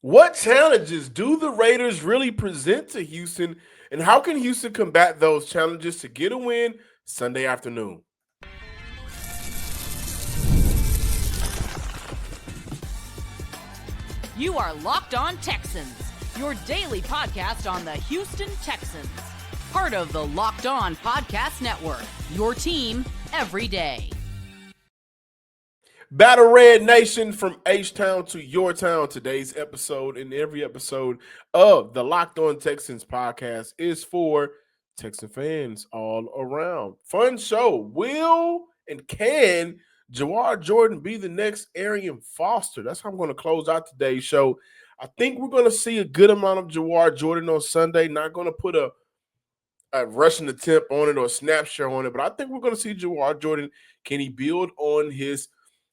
What challenges do the Raiders really present to Houston, and how can Houston combat those challenges to get a win Sunday afternoon? You are Locked On Texans, your daily podcast on the Houston Texans. Part of the Locked On Podcast Network, your team every day. Battle Red Nation, from H-Town to your town. Today's episode and every episode of the Locked On Texans podcast is for Texan fans all around. Fun show. Will and can Jawar Jordan be the next Arian Foster? That's how I'm going to close out today's show. I think we're going to see a good amount of Jawar Jordan on Sunday. Not going to put a rushing attempt on it or a snapshot on it, but I think we're going to see Jawar Jordan. Can he build on his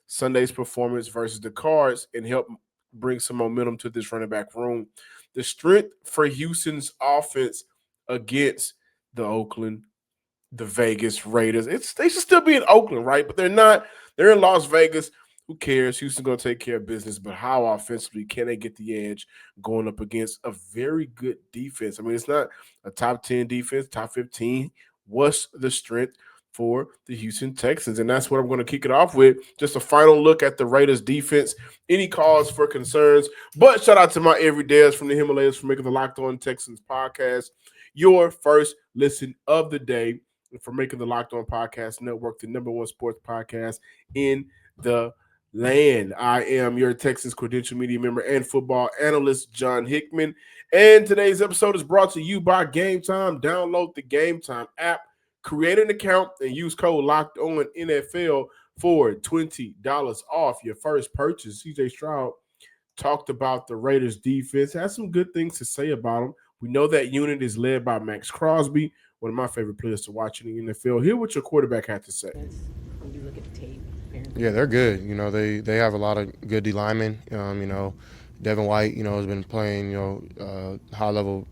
Sunday's performance versus the Cards and help bring some momentum to this running back room? The strength for Houston's offense against the Vegas Raiders. They should still be in Oakland, right? But they're not. They're in Las Vegas. Who cares? Houston's going to take care of business. But how offensively can they get the edge going up against a very good defense? I mean, it's not a top 10 defense, top 15. What's the strength for the Houston Texans? And that's what I'm going to kick it off with. Just a final look at the Raiders defense. Any cause for concerns? But shout out to my everydayers from the Himalayas for making the Locked On Texans podcast your first listen of the day, and for making the Locked On Podcast Network the number one sports podcast in the land. I am your Texans credential media member and football analyst, John Hickman. And today's episode is brought to you by Game Time. Download the Game Time app, create an account, and use code Locked On NFL for $20 off your first purchase. CJ Stroud talked about the Raiders defense, has some good things to say about them. We know that unit is led by Max Crosby, one of my favorite players to watch in the NFL. Hear what your quarterback had to say. When you look at the tape, yeah, they're good. They have a lot of good D linemen. Devin White, has been playing, high level,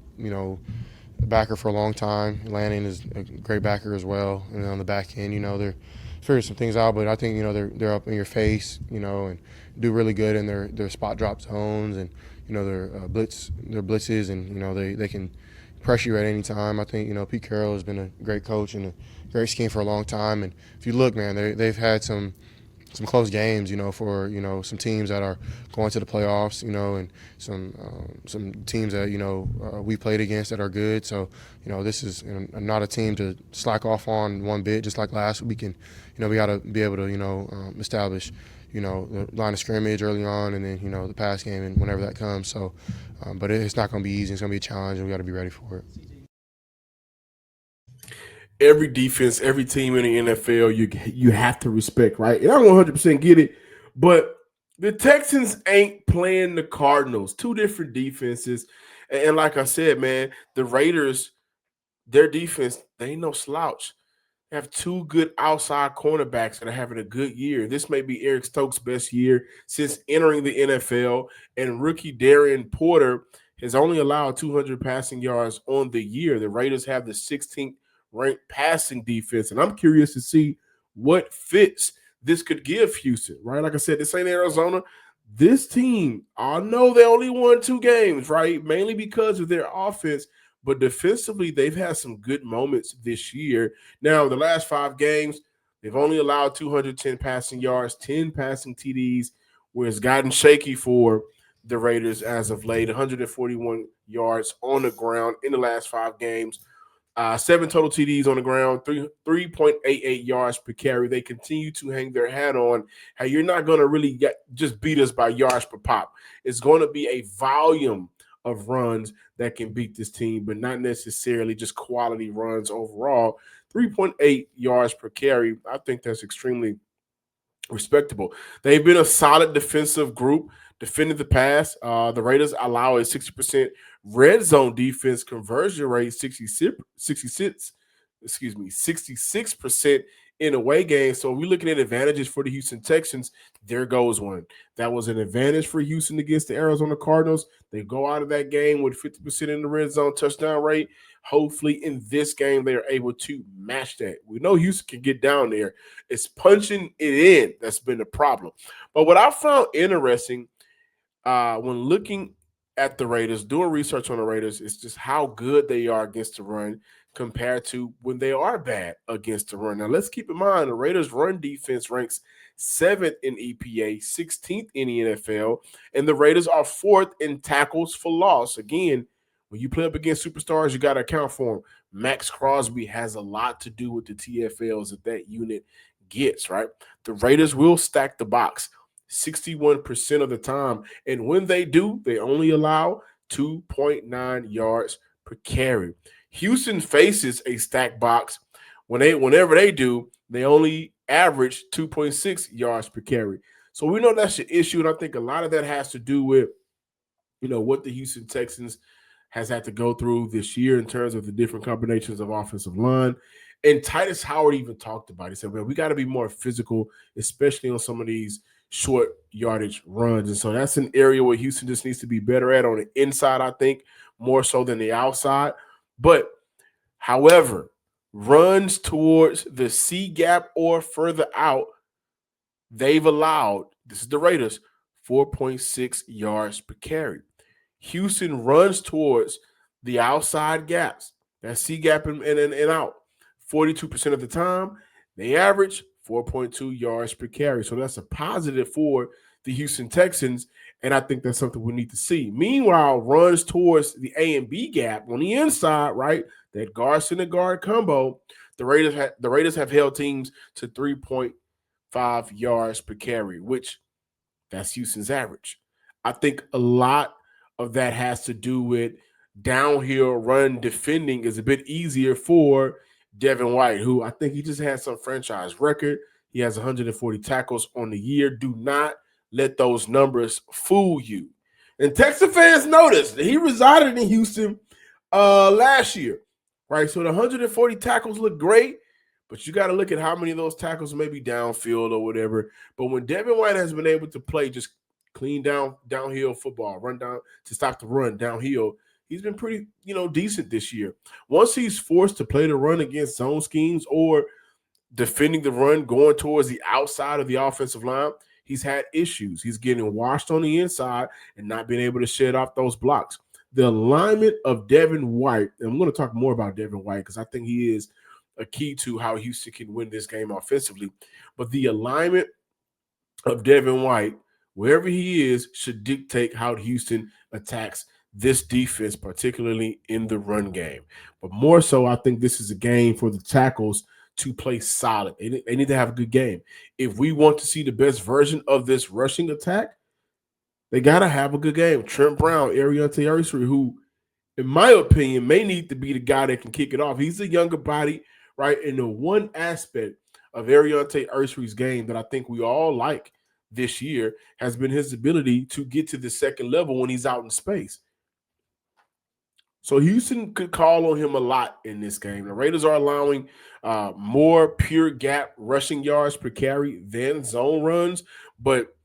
backer for a long time. Lanning is a great backer as well. And on the back end, they're figuring some things out, but I think, they're up in your face, and do really good in their spot drop zones and, their blitzes, and, they can pressure you at any time. I think, Pete Carroll has been a great coach and a great scheme for a long time. And if you look, man, they've had some close games, for, some teams that are going to the playoffs, and some teams that, we played against that are good. So, this is not a team to slack off on one bit, just like last week. And, we got to be able to, establish, the line of scrimmage early on and then, the pass game and whenever that comes. So, but it's not going to be easy. It's going to be a challenge and we got to be ready for it. Every defense, every team in the NFL, you have to respect, right? And I don't 100% get it, but the Texans ain't playing the Cardinals. Two different defenses. And like I said, man, the Raiders, their defense, they ain't no slouch. They have two good outside cornerbacks that are having a good year. This may be Eric Stokes' best year since entering the NFL, and rookie Darien Porter has only allowed 200 passing yards on the year. The Raiders have the 16th ranked passing defense, and I'm curious to see what fits this could give Houston, right? Like I said, this ain't Arizona. This team, I know they only won 2 games, right? Mainly because of their offense, but defensively, they've had some good moments this year. Now, the last 5 games, they've only allowed 210 passing yards, 10 passing TDs, where it's gotten shaky for the Raiders as of late. 141 yards on the ground in the last 5 games. 7 total TDs on the ground, 3.88 yards per carry. They continue to hang their hat on how you're not going to really just beat us by yards per pop. It's going to be a volume of runs that can beat this team, but not necessarily just quality runs overall. 3.8 yards per carry, I think that's extremely respectable. They've been a solid defensive group, defending the pass. The Raiders allow a 60% red zone defense conversion rate, 66% in away games. So we're looking at advantages for the Houston Texans. There goes one. That was an advantage for Houston against the Arizona Cardinals. They go out of that game with 50% in the red zone touchdown rate. Hopefully in this game, they are able to match that. We know Houston can get down there. It's punching it in that's been the problem. But what I found interesting when looking at the Raiders, doing research on the Raiders, is just how good they are against the run compared to when they are bad against the run. Now, let's keep in mind the Raiders' run defense ranks 7th in EPA, 16th in the NFL, and the Raiders are 4th in tackles for loss. Again, when you play up against superstars, you got to account for them. Max Crosby has a lot to do with the TFLs that unit gets, right? The Raiders will stack the box 61% of the time. And when they do, they only allow 2.9 yards per carry. Houston faces a stack box. Whenever they do, they only average 2.6 yards per carry. So we know that's an issue, and I think a lot of that has to do with what the Houston Texans has had to go through this year in terms of the different combinations of offensive line. And Titus Howard even talked about it. He said, man, we got to be more physical, especially on some of these short yardage runs. And so that's an area where Houston just needs to be better at on the inside, I think, more so than the outside. But, however, runs towards the C gap or further out, they've allowed, this is the Raiders, 4.6 yards per carry. Houston runs towards the outside gaps, that C gap and out, 42% of the time. They average 4.2 yards per carry. So that's a positive for the Houston Texans, and I think that's something we need to see. Meanwhile, runs towards the A and B gap on the inside, right, that guard center guard combo, the Raiders have held teams to 3.5 yards per carry, which that's Houston's average. I think a lot of that has to do with downhill run defending is a bit easier for Devin White, who I think he just had some franchise record. He has 140 tackles on the year. Do not let those numbers fool you. And Texas fans noticed that he resided in Houston last year, right? So the 140 tackles look great, but you got to look at how many of those tackles may be downfield or whatever. But when Devin White has been able to play just clean downhill football, run down to stop the run downhill, he's been pretty, decent this year. Once he's forced to play the run against zone schemes or defending the run going towards the outside of the offensive line, he's had issues. He's getting washed on the inside and not being able to shed off those blocks. The alignment of Devin White, and I'm going to talk more about Devin White because I think he is a key to how Houston can win this game offensively. But the alignment of Devin White, wherever he is, should dictate how Houston attacks this defense, particularly in the run game. But more so, I think this is a game for the tackles to play solid. They need to have a good game. If we want to see the best version of this rushing attack, they got to have a good game. Trent Brown, Ariante Ursary, who, in my opinion, may need to be the guy that can kick it off. He's a younger body, right? And the one aspect of Ariante Ursary's game that I think we all like this year has been his ability to get to the second level when he's out in space. So Houston could call on him a lot in this game. The Raiders are allowing more pure gap rushing yards per carry than zone runs, but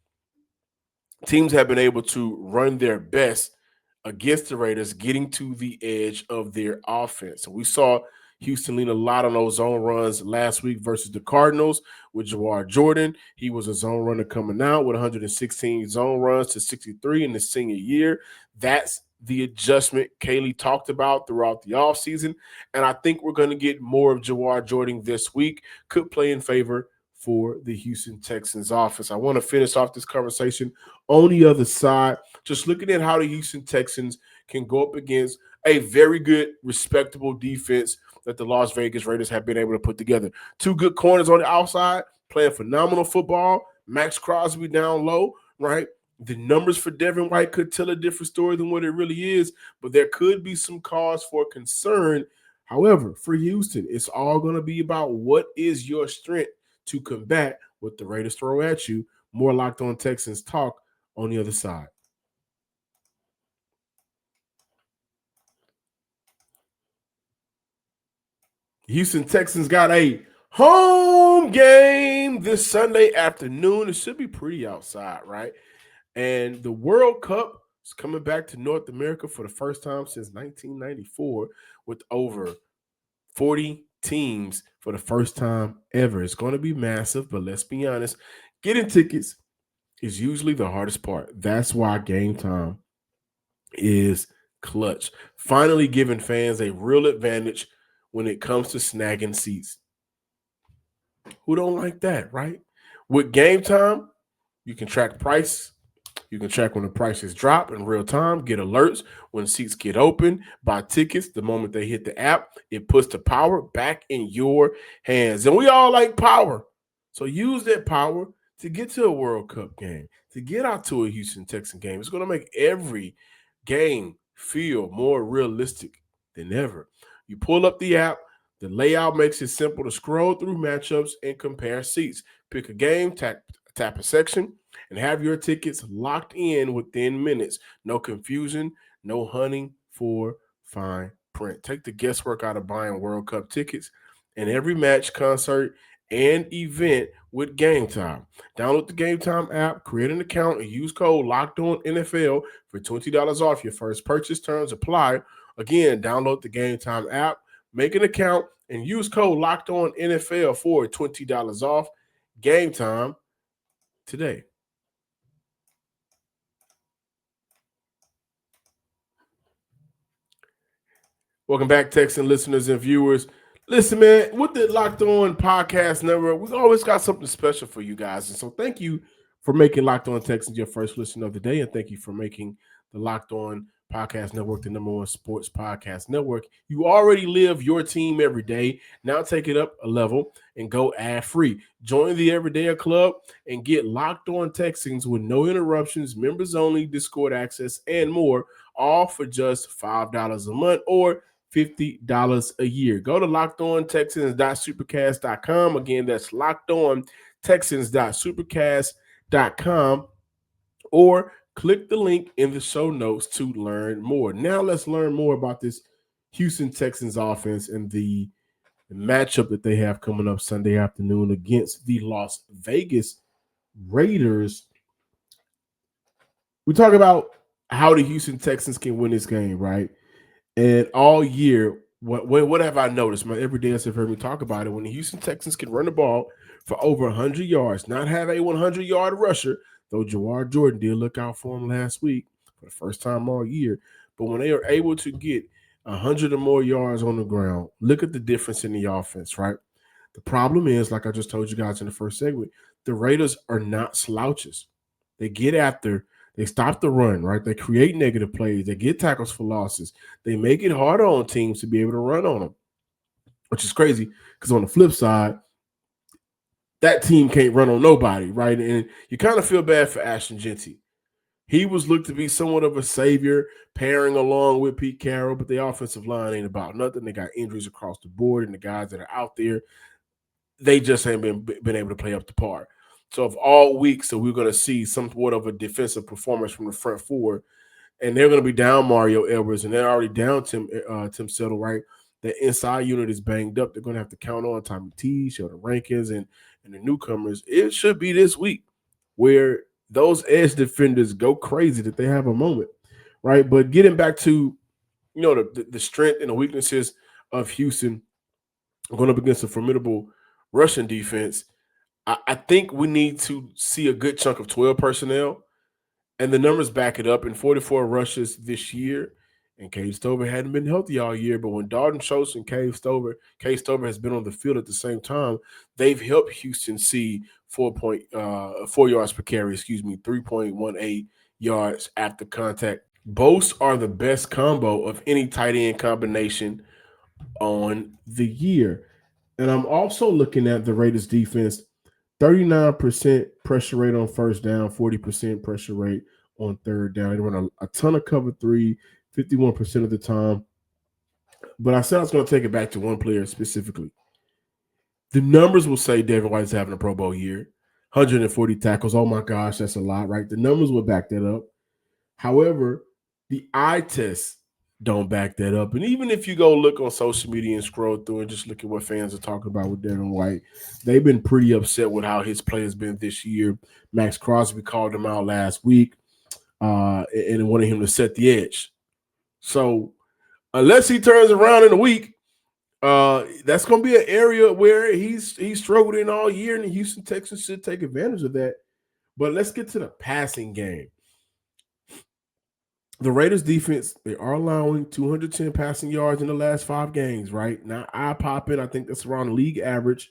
teams have been able to run their best against the Raiders, getting to the edge of their offense. So we saw Houston lean a lot on those zone runs last week versus the Cardinals with Jawar Jordan. He was a zone runner coming out with 116 zone runs to 63 in his senior year. That's the adjustment Kaylee talked about throughout the offseason. And I think we're going to get more of Jawar Jordan this week. Could play in favor for the Houston Texans offense. I want to finish off this conversation on the other side, just looking at how the Houston Texans can go up against a very good, respectable defense that the Las Vegas Raiders have been able to put together. Two good corners on the outside, playing phenomenal football. Max Crosby down low, right? The numbers for Devin White could tell a different story than what it really is, but there could be some cause for concern. However, for Houston, it's all going to be about what is your strength to combat what the Raiders throw at you. More Locked On Texans talk on the other side. Houston Texans got a home game this Sunday afternoon. It should be pretty outside, right? And the World Cup is coming back to North America for the first time since 1994 with over 40 teams for the first time ever. It's going to be massive, but let's be honest, getting tickets is usually the hardest part. That's why Game Time is clutch. Finally giving fans a real advantage when it comes to snagging seats. Who don't like that, right? With Game Time, you can track price. You can track when the prices drop in real time, get alerts when seats get open, buy tickets the moment they hit the app. It puts the power back in your hands. And we all like power. So use that power to get to a World Cup game, to get out to a Houston Texans game. It's going to make every game feel more realistic than ever. You pull up the app, the layout makes it simple to scroll through matchups and compare seats. Pick a game, tap a section, and have your tickets locked in within minutes. No confusion, no hunting for fine print. Take the guesswork out of buying World Cup tickets and every match, concert, and event with Game Time. Download the Game Time app, create an account, and use code LOCKEDONNFL for $20 off your first purchase. Terms apply. Again, download the Game Time app, make an account, and use code LOCKEDONNFL for $20 off. Game Time today. Welcome back, Texan listeners and viewers. Listen, man, with the Locked On Podcast Network, we've always got something special for you guys. And so thank you for making Locked On Texans your first listen of the day. And thank you for making the Locked On Podcast Network the number one sports podcast network. You already live your team every day. Now take it up a level and go ad-free. Join the Everyday Club and get Locked On Texans with no interruptions, members only, Discord access, and more, all for just $5 a month or $50 a year. Go to lockedontexans.supercast.com. Again, that's lockedontexans.supercast.com, or click the link in the show notes to learn more. Now let's learn more about this Houston Texans offense and the matchup that they have coming up Sunday afternoon against the Las Vegas Raiders. We talk about how the Houston Texans can win this game, right? And all year, what have I noticed? My everyday have heard me talk about it. When the Houston Texans can run the ball for over 100 yards, not have a 100-yard rusher, though Jawar Jordan did look out for him last week for the first time all year. But when they are able to get 100 or more yards on the ground, look at the difference in the offense, right? The problem is, like I just told you guys in the first segment, the Raiders are not slouches. They get after. They stop the run, right? They create negative plays. They get tackles for losses. They make it harder on teams to be able to run on them, which is crazy because on the flip side, that team can't run on nobody, right? And you kind of feel bad for Ashton Jeanty. He was looked to be somewhat of a savior, pairing along with Pete Carroll, but the offensive line ain't about nothing. They got injuries across the board, and the guys that are out there, they just ain't been able to play up to par. So of all weeks, so we're going to see somewhat of a defensive performance from the front four, and they're going to be down Mario Edwards, and they're already down Tim Settle, right? The inside unit is banged up. They're going to have to count on Tommy T, Sheldon Rankins, and the newcomers. It should be this week where those edge defenders go crazy that they have a moment, right? But getting back to, the strength and the weaknesses of Houston going up against a formidable Russian defense, I think we need to see a good chunk of 12 personnel, and the numbers back it up. In 44 rushes this year, and Cade Stover hadn't been healthy all year, but when Dalton Schultz and Cade Stover has been on the field at the same time, they've helped Houston see 4 yards per carry, 3.18 yards after contact. Both are the best combo of any tight end combination on the year. And I'm also looking at the Raiders defense. 39% pressure rate on first down, 40% pressure rate on third down. They run a ton of cover 3, 51% of the time. But I said I was going to take it back to one player specifically. The numbers will say Devin White is having a Pro Bowl year, 140 tackles. Oh my gosh, that's a lot, right? The numbers will back that up. However, the eye test don't back that up. And even if you go look on social media and scroll through and just look at what fans are talking about with Devin White, they've been pretty upset with how his play has been this year. Max Crosby called him out last week and wanted him to set the edge. So unless he turns around in a week, that's going to be an area where he's struggled in all year, and the Houston Texans should take advantage of that. But let's get to the passing game. the Raiders defense, they are allowing 210 passing yards in the last 5 games, right? Not eye popping. I think that's around the league average.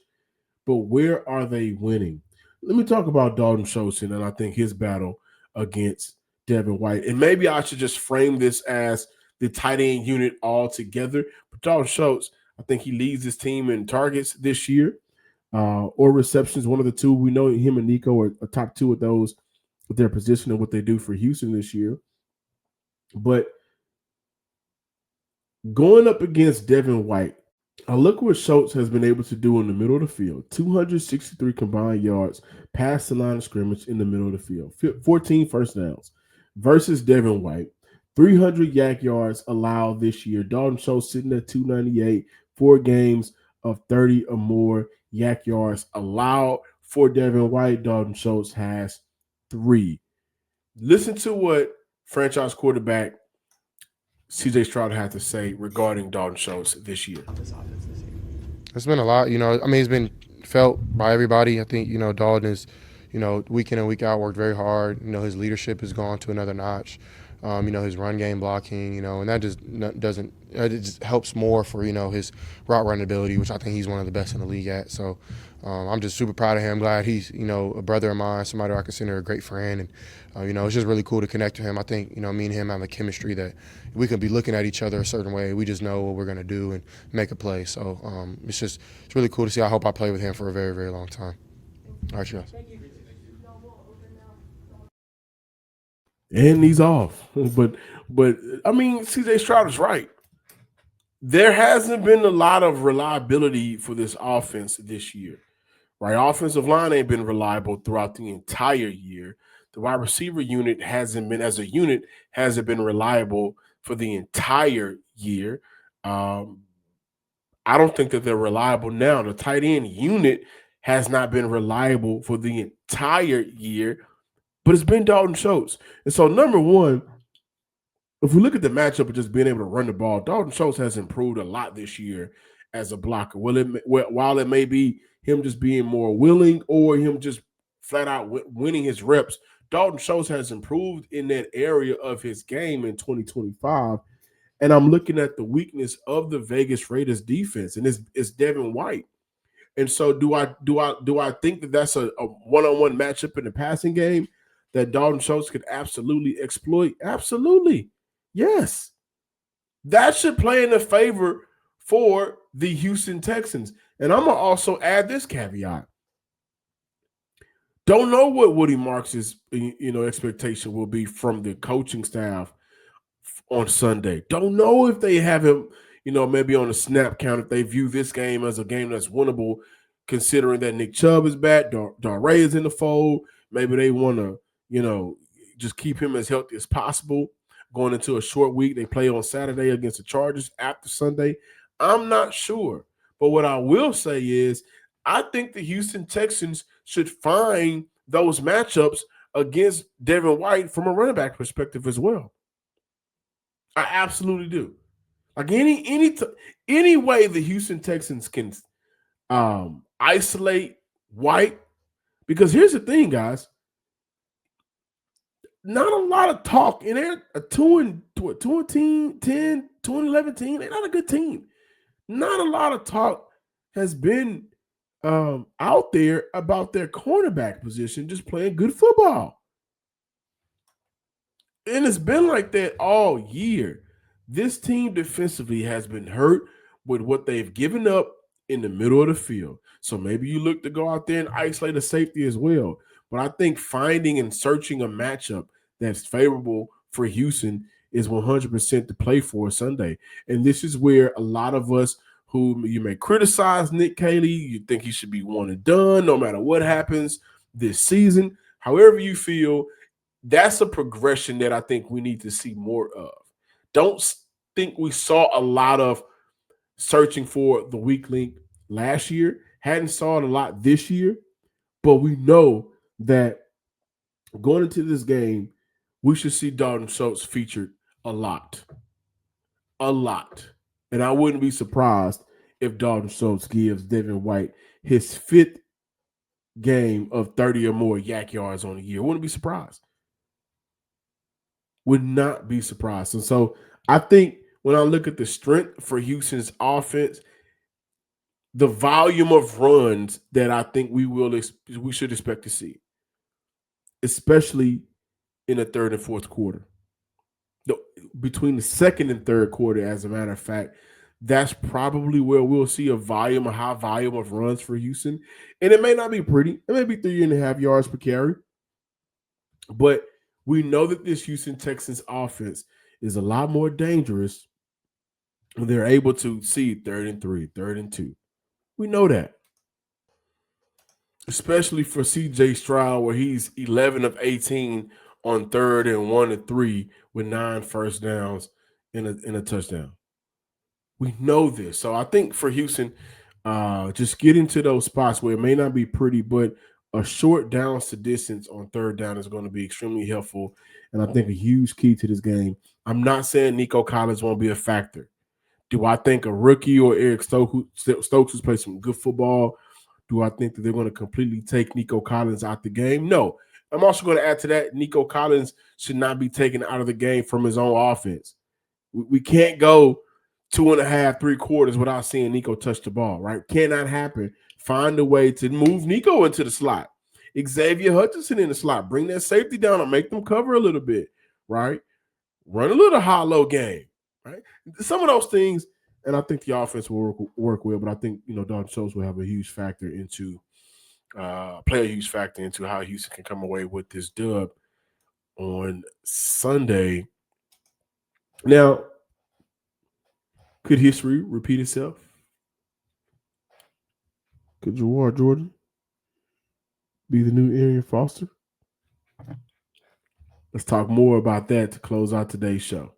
But where are they winning? Let me talk about Dalton Schultz and I think his battle against Devin White. And maybe I should just frame this as the tight end unit all together. But Dalton Schultz, I think he leads his team in targets this year or receptions, one of the two. We know him and Nico are top two of those with their position and what they do for Houston this year. But going up against Devin White, look what Schultz has been able to do in the middle of the field. 263 combined yards past the line of scrimmage in the middle of the field. 14 first downs versus Devin White. 300 yak yards allowed this year. Dalton Schultz sitting at 298. 4 games of 30 or more yak yards allowed for Devin White. Dalton Schultz has 3. Listen to what franchise quarterback CJ Stroud had to say regarding Dalton Schultz this year. It's been a lot, I mean, it's been felt by everybody. I think, Dalton is, week in and week out worked very hard. His leadership has gone to another notch. His run game blocking, and that just doesn't, it just helps more for, his route running ability, which I think he's one of the best in the league at. So I'm just super proud of him. Glad he's, a brother of mine, somebody I consider a great friend. And, it's just really cool to connect to him. I think, me and him have a chemistry that we could be looking at each other a certain way. We just know what we're going to do and make a play. So it's really cool to see. I hope I play with him for a very, very long time. All right, you guys. And he's off. But I mean, CJ Stroud is right. There hasn't been a lot of reliability for this offense this year, right? Offensive line ain't been reliable throughout the entire year. The wide receiver unit hasn't been reliable for the entire year. I don't think that they're reliable now. The tight end unit has not been reliable for the entire year, but it's been Dalton Schultz. And so, number one, if we look at the matchup of just being able to run the ball, Dalton Schultz has improved a lot this year as a blocker. While it may be him just being more willing or him just flat out winning his reps, Dalton Schultz has improved in that area of his game in 2025. And I'm looking at the weakness of the Vegas Raiders defense, and it's Devin White. And so, do I think that that's a one-on-one matchup in the passing game that Dalton Schultz could absolutely exploit? Absolutely, yes. That should play in the favor for the Houston Texans. And I'm gonna also add this caveat: don't know what Woody Marks' expectation will be from the coaching staff on Sunday. Don't know if they have him, maybe on a snap count, if they view this game as a game that's winnable, considering that Nick Chubb is back, Darien is in the fold. Maybe they want to, just keep him as healthy as possible going into a short week. They play on Saturday against the Chargers after Sunday. I'm not sure. But what I will say is I think the Houston Texans should find those matchups against Devin White from a running back perspective as well. I absolutely do. Like any way the Houston Texans can isolate White, because here's the thing, guys. Not a lot of talk in there. A 2-11 team. They're not a good team. Not a lot of talk has been out there about their cornerback position just playing good football. And it's been like that all year. This team defensively has been hurt with what they've given up in the middle of the field. So maybe you look to go out there and isolate a safety as well. But I think finding and searching a matchup that's favorable for Houston is 100% to play for Sunday. And this is where a lot of us who you may criticize Nick Caley, you think he should be one and done no matter what happens this season. However you feel, that's a progression that I think we need to see more of. Don't think we saw a lot of searching for the weak link last year. Hadn't saw it a lot this year, but we know that going into this game, we should see Dalton Schultz featured a lot. A lot. And I wouldn't be surprised if Dalton Schultz gives Devin White his 5th game of 30 or more yak yards on the year. I wouldn't be surprised. Would not be surprised. And so I think when I look at the strength for Houston's offense, the volume of runs that I think we should expect to see, especially in the third and fourth quarter. Between the second and third quarter, as a matter of fact, that's probably where we'll see a high volume of runs for Houston. And it may not be pretty. It may be 3.5 yards per carry. But we know that this Houston Texans offense is a lot more dangerous when they're able to see 3rd and 3, 3rd and 2. We know that. Especially for CJ Stroud, where he's 11 of 18 on 3rd and 1 and 3 with 9 first downs in a touchdown. We know this. So I think for Houston, just get into those spots where it may not be pretty, but a short downs to distance on 3rd down is going to be extremely helpful. And I think a huge key to this game. I'm not saying Nico Collins won't be a factor. Do I think a rookie or Eric Stokes who's played some good football, do I think that they're going to completely take Nico Collins out the game? No. I'm also going to add to that, Nico Collins should not be taken out of the game from his own offense. We can't go 2.5, 3 quarters without seeing Nico touch the ball, right? Cannot happen. Find a way to move Nico into the slot. Xavier Hutchinson in the slot. Bring that safety down and make them cover a little bit, right? Run a little high-low game, right? Some of those things, and I think the offense will work well, but I think, Dalton Schultz will have a huge factor into play a huge factor into how Houston can come away with this dub on Sunday. Now, could history repeat itself? Could Jawar Jordan be the new Arian Foster? Let's talk more about that to close out today's show.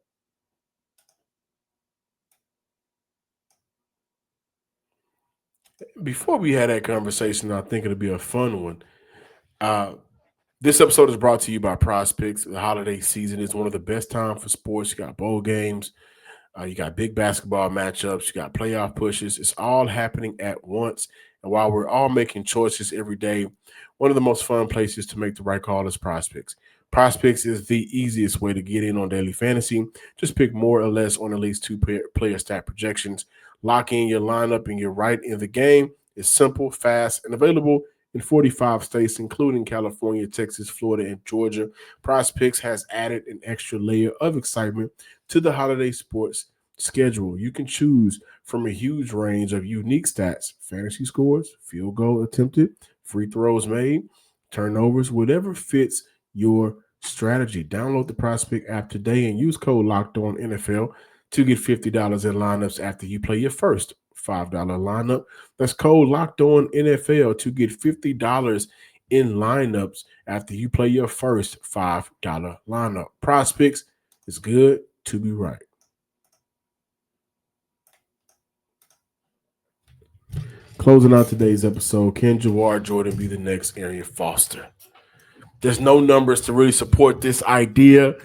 Before we had that conversation, I think it'll be a fun one. This episode is brought to you by Prize Picks. The holiday season is one of the best times for sports. You got bowl games. You got big basketball matchups. You got playoff pushes. It's all happening at once. And while we're all making choices every day, one of the most fun places to make the right call is Prize Picks. Prize Picks is the easiest way to get in on daily fantasy. Just pick more or less on at least 2 player stat projections. Lock in your lineup and you're right in the game. It's simple, fast, and available in 45 states, including California, Texas, Florida, and Georgia. Prize Picks has added an extra layer of excitement to the holiday sports schedule. You can choose from a huge range of unique stats: fantasy scores, field goal attempted, free throws made, turnovers, whatever fits your strategy. Download the Prize Pick app today and use code LOCKEDONNFL to get $50 in lineups after you play your first $5 lineup. That's code LOCKEDONNFL to get $50 in lineups after you play your first $5 lineup. Prize Picks is good to be right. Closing out today's episode, can Jawar Jordan be the next Arian Foster? There's no numbers to really support this idea.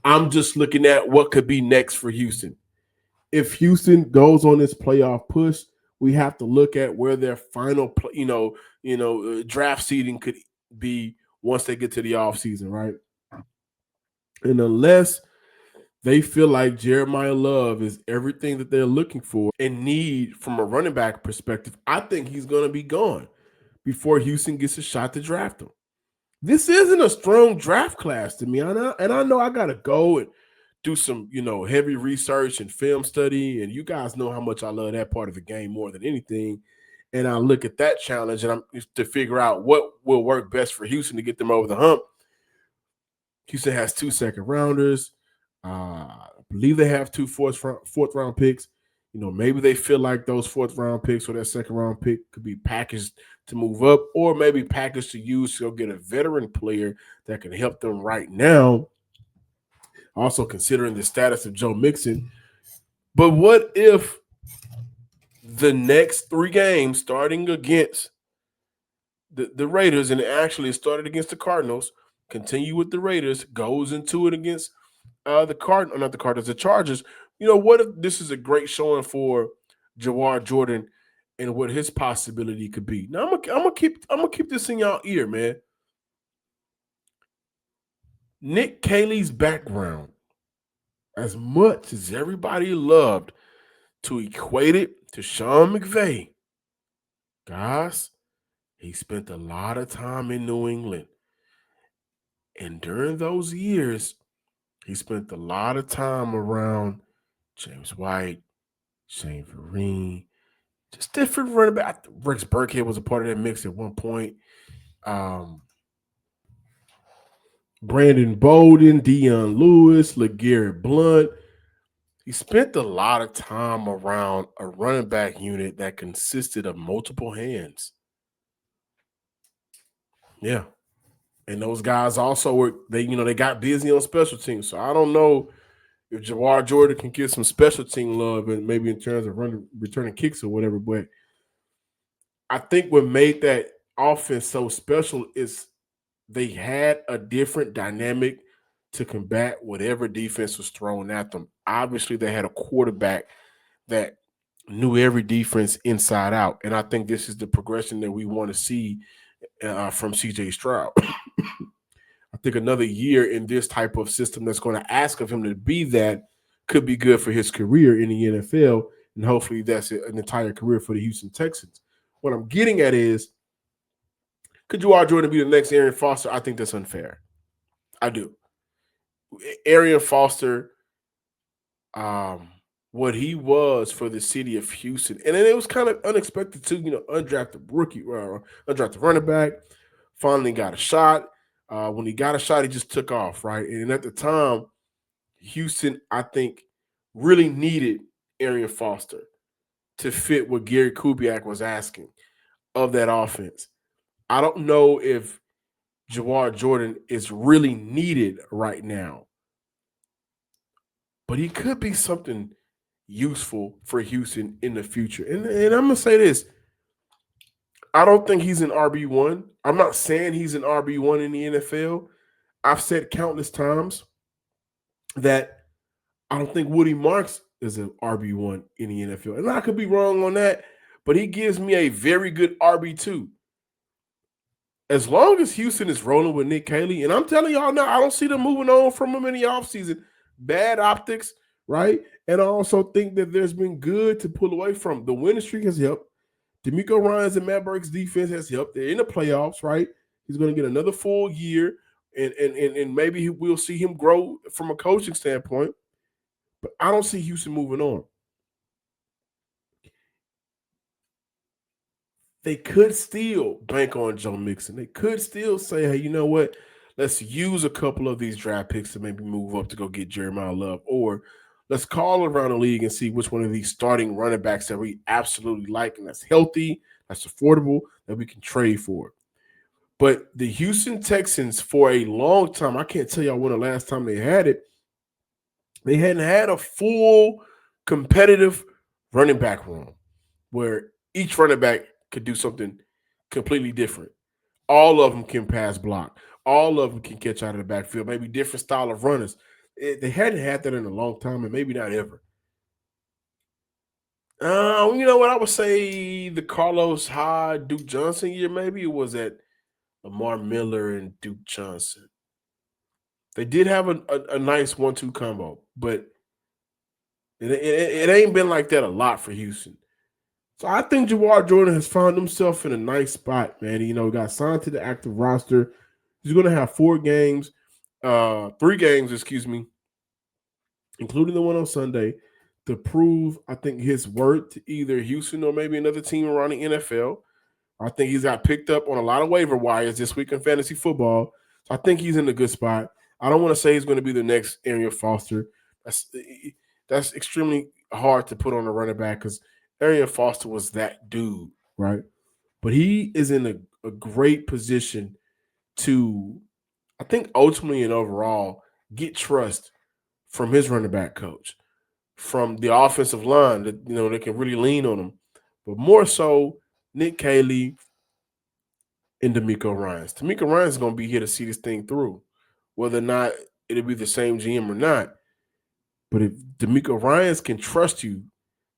I'm just looking at what could be next for Houston. If Houston goes on this playoff push, we have to look at where their final, draft seeding could be once they get to the offseason, right? And unless they feel like Jeremiah Love is everything that they're looking for and need from a running back perspective, I think he's going to be gone before Houston gets a shot to draft him. This isn't a strong draft class to me. And I know I got to go and do some, heavy research and film study. And you guys know how much I love that part of the game more than anything. And I look at that challenge and I'm to figure out what will work best for Houston to get them over the hump. Houston has 2 second rounders. I believe they have 2 fourth round picks. Maybe they feel like those 4th round picks or that 2nd round pick could be packaged to move up, or maybe packaged to use to go get a veteran player that can help them right now. Also considering the status of Joe Mixon. But what if the next 3 games starting against the Raiders, and it actually started against the Cardinals, continue with the Raiders, goes into it against the Chargers. What if this is a great showing for Jawar Jordan and what his possibility could be? Now I'm gonna keep this in y'all ear, man. Nick Caley's background, as much as everybody loved to equate it to Sean McVay, guys, he spent a lot of time in New England. And during those years, he spent a lot of time around James White, Shane Vereen, just different running back. Rex Burkhead was a part of that mix at one point. Brandon Bolden, Deion Lewis, LeGarrette Blunt. He spent a lot of time around a running back unit that consisted of multiple hands. Yeah. And those guys also they got busy on special teams. So I don't know if Jawar Jordan can get some special team love and maybe in terms of returning kicks or whatever. But I think what made that offense so special is they had a different dynamic to combat whatever defense was thrown at them. Obviously, they had a quarterback that knew every defense inside out. And I think this is the progression that we want to see from CJ Stroud. I think another year in this type of system that's going to ask of him to be that could be good for his career in the NFL. And hopefully that's an entire career for the Houston Texans. What I'm getting at is, could Jawar Jordan be the next Arian Foster? I think that's unfair. I do. Arian Foster, what he was for the city of Houston, and then it was kind of unexpected too. Undrafted rookie, undrafted running back, finally got a shot. When he got a shot, he just took off, right? And at the time, Houston, I think, really needed Arian Foster to fit what Gary Kubiak was asking of that offense. I don't know if Jawar Jordan is really needed right now, but he could be something useful for Houston in the future. And I'm going to say this. I don't think he's an RB1. I'm not saying he's an RB1 in the NFL. I've said countless times that I don't think Woody Marks is an RB1 in the NFL. And I could be wrong on that, but he gives me a very good RB2. As long as Houston is rolling with Nick Caley, and I'm telling y'all now, I don't see them moving on from him in the offseason. Bad optics, right? And I also think that there's been good to pull away from. The winning streak has helped. DeMeco Ryans and Matt Burke's defense has helped. They're in the playoffs, right? He's going to get another full year, and maybe we'll see him grow from a coaching standpoint. But I don't see Houston moving on. They could still bank on Joe Mixon. They could still say, hey, you know what? Let's use a couple of these draft picks to maybe move up to go get Jeremiah Love. Or let's call around the league and see which one of these starting running backs that we absolutely like and that's healthy, that's affordable, that we can trade for. But the Houston Texans, for a long time, I can't tell y'all when the last time they had it, they hadn't had a full competitive running back room where each running back could do something completely different. All of them can pass block. All of them can catch out of the backfield, maybe different style of runners. They hadn't had that in a long time, and maybe not ever. You know what? I would say the Carlos Hyde, Duke Johnson year, maybe it was at Lamar Miller and Duke Johnson. They did have a nice 1-2 combo, but it ain't been like that a lot for Houston. So I think Jawar Jordan has found himself in a nice spot, man. He got signed to the active roster. He's going to have 3 games, including the one on Sunday, to prove, I think, his worth to either Houston or maybe another team around the NFL. I think he's got picked up on a lot of waiver wires this week in fantasy football. So I think he's in a good spot. I don't want to say he's going to be the next Arian Foster. That's extremely hard to put on a running back because Arian Foster was that dude, right? But he is in a great position to, I think, ultimately and overall, get trust from his running back coach, from the offensive line that they can really lean on him, but more so Nick Caley and DeMeco Ryans. DeMeco Ryans is going to be here to see this thing through, whether or not it'll be the same GM or not. But if DeMeco Ryans can trust you,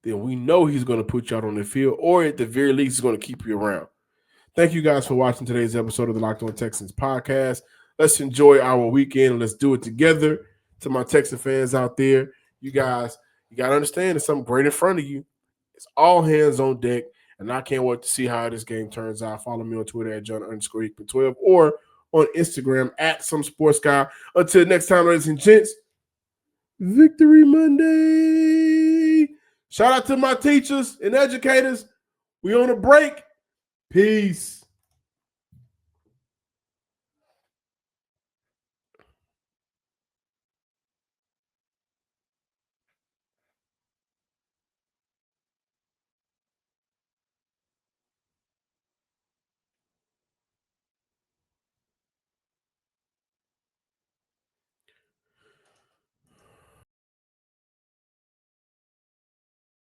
then we know he's going to put you out on the field, or at the very least, he's going to keep you around. Thank you guys for watching today's episode of the Locked On Texans podcast. Let's enjoy our weekend. Let's do it together. To my Texan fans out there, you guys, you got to understand there's something great in front of you. It's all hands on deck, and I can't wait to see how this game turns out. Follow me on Twitter at John_Hickman12 or on Instagram at SomeSportsGuy. Until next time, ladies and gents, Victory Monday. Shout out to my teachers and educators. We on a break. Peace.